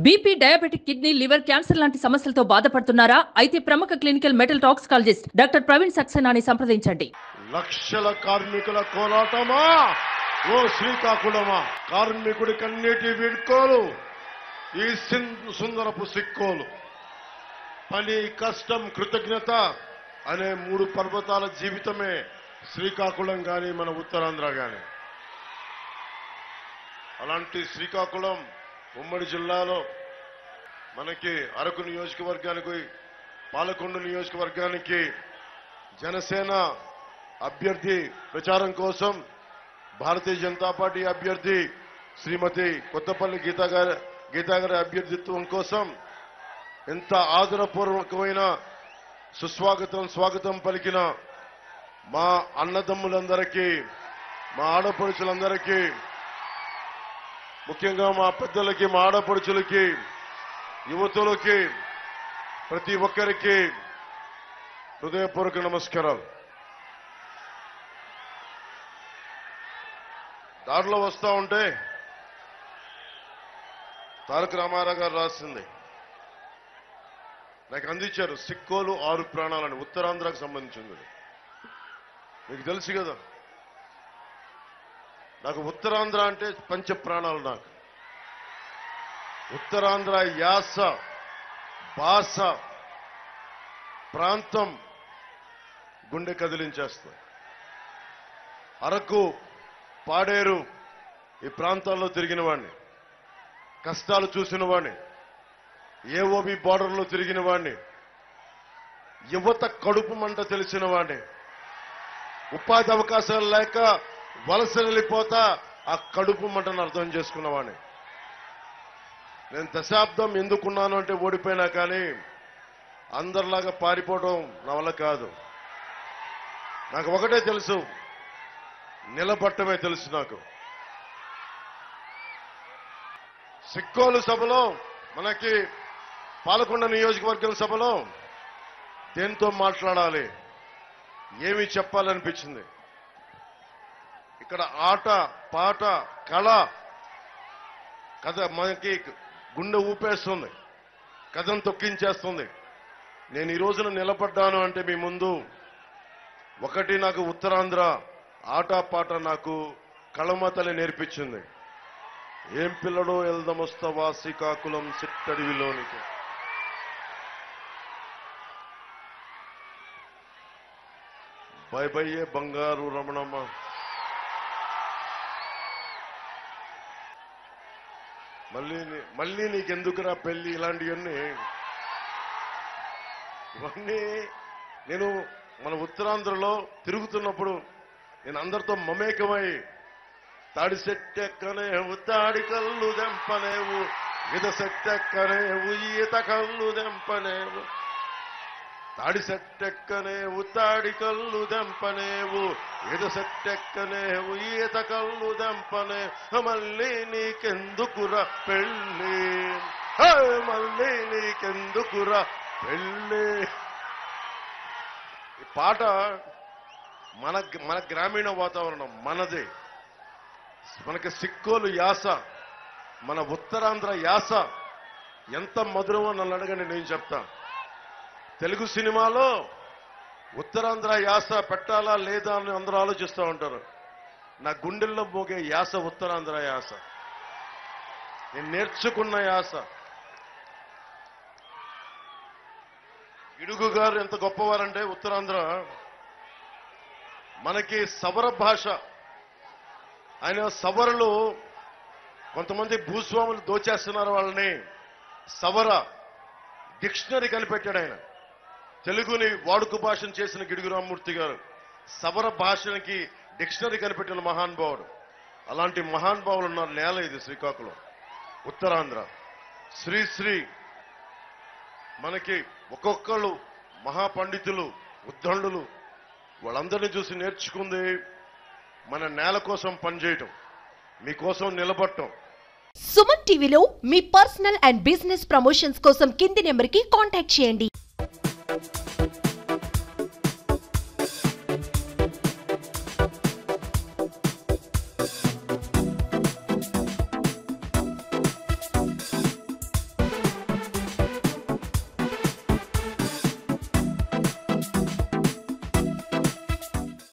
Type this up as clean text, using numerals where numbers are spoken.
BP, diabetic, kidney, liver, cancer లాంటి సమస్యలతో బాధపడుతున్నారా? అయితే ప్రముఖ clinical metal toxicologist doctor Praveen సక్సేనాని సంప్రదించండి. లక్షల కార్మికుల పోరాటమా ఓ శ్రీకాకుళమా, కార్మికుడి కన్నీటి వీడ్కోలు ఈ సుందరపు సిక్కోలు. పని, కష్టం, కృతజ్ఞత అనే మూడు పర్వతాల జీవితమే శ్రీకాకుళం గాని మన ఉత్తరాంధ్ర గాని. అలాంటి శ్రీకాకుళం ఉమ్మడి జిల్లాలో మనకి అరకు నియోజకవర్గానికి, పాలకొండ నియోజకవర్గానికి జనసేన అభ్యర్థి ప్రచారం కోసం భారతీయ జనతా పార్టీ అభ్యర్థి శ్రీమతి కొత్తపల్లి గీతా గారి అభ్యర్థిత్వం కోసం ఎంత ఆదరపూర్వకమైన స్వాగతం పలికిన మా అన్నదమ్ములందరికీ, మా ఆడపడుచులందరికీ, ముఖ్యంగా మా పెద్దలకి, మా ఆడపడుచులకి, యువతులకి, ప్రతి ఒక్కరికి హృదయపూర్వక నమస్కారాలు. దారిలో వస్తా ఉంటే తారక రామారావు గారు రాసింది నాకు అందించారు. సిక్కోలు 6 ప్రాణాలని, ఉత్తరాంధ్రకు సంబంధించింది. మీకు తెలుసు కదా, నాకు ఉత్తరాంధ్ర అంటే పంచ ప్రాణాలు. నాకు ఉత్తరాంధ్ర యాస, భాష, ప్రాంతం గుండె కదిలించేస్తుంది. అరకు, పాడేరు ఈ ప్రాంతాల్లో తిరిగిన వాడిని, కష్టాలు చూసిన వాడిని, ఏఓబి బార్డర్లో తిరిగిన వాడిని, యువత కడుపు మంట తెలిసిన వాడిని, ఉపాధి అవకాశాలు లేక వలస వెళ్ళిపోతా ఆ కడుపు మంటను అర్థం చేసుకున్నవాడిని. నేను దశాబ్దం ఎందుకున్నాను అంటే ఓడిపోయినా కానీ అందరిలాగా పారిపోవడం నా వల్ల కాదు. నాకు ఒకటే తెలుసు, నిలబట్టమే తెలుసు. నాకు సిక్కోలు సభలో, మనకి పాలకొండ నియోజకవర్గం సభలో దేంతో మాట్లాడాలి, ఏమి చెప్పాలనిపించింది. ఇక్కడ ఆట, పాట, కళ, కథ మనకి గుండె ఊపేస్తుంది, కథను తొక్కించేస్తుంది. నేను ఈ రోజున నిలబడ్డాను అంటే మీ ముందు ఒకటి, నాకు ఉత్తరాంధ్ర ఆట పాట నాకు కళమతలే నేర్పించింది. ఏం పిల్లడో ఎల్దమొస్తవా శ్రీకాకుళం సిట్టడివిలోనికి. బైబయ్యే బంగారు రమణమ్మ. మళ్ళీ నీకెందుకురా పెళ్లి, ఇలాంటివన్నీ ఇవన్నీ నేను మన ఉత్తరాంధ్రలో తిరుగుతున్నప్పుడు నేను అందరితో మమేకమై, తాడి సెట్టెక్కనేవు, తాడి కళ్ళు దెంపనేవు, ఈత సెట్టెక్కనేవు, ఈత కళ్ళు దెంపనేవు, తాడి సెట్టెక్కనేవు, తాడి కళ్ళు దెంపనేవు, ఈత సెట్టెక్కనేవు, ఈత కళ్ళు దెంపనే, మళ్ళీ నీకెందుకురా పెళ్ళి, మళ్ళీ నీకెందుకురా పెళ్ళి. ఈ పాట మన గ్రామీణ వాతావరణం మనదే. మనకి సిక్కోలు యాస, మన ఉత్తరాంధ్ర యాస ఎంత మధురమో నన్ను అడగండి, నేను చెప్తా. తెలుగు సినిమాలో ఉత్తరాంధ్ర యాస పెట్టాలా లేదా అని అందరూ ఆలోచిస్తూ ఉంటారు. నా గుండెల్లో మోగే యాస ఉత్తరాంధ్ర యాస, నేను నేర్చుకున్న యాస. గిడుగు గారు ఎంత గొప్పవారంటే, ఉత్తరాంధ్ర మనకి సవర భాష. ఆయన సవరలు, కొంతమంది భూస్వాములు దోచేస్తున్నారు వాళ్ళని. సవర డిక్షనరీ కనిపెట్టాడు ఆయన. తెలుగుని వాడుక భాషను చేసిన గిడుగు రామ్మూర్తి గారు సవర భాషకి డిక్షనరీ కనిపెట్టిన మహానుభావుడు. అలాంటి మహానుభావులు ఉన్న నేల ఇది శ్రీకాకుళం, ఉత్తరాంధ్ర. శ్రీశ్రీ మనకి ఒక్కొక్కళ్ళు మహాపండితులు, ఉద్దండులు, వాళ్ళందరినీ చూసి నేర్చుకుంది మన నేల కోసం పనిచేయటం, మీకోసం నిలబడటం. సుమన్ టీవీలో మీ పర్సనల్ అండ్ బిజినెస్ ప్రమోషన్స్ కోసం కింది నెంబర్కి కాంటాక్ట్ చేయండి.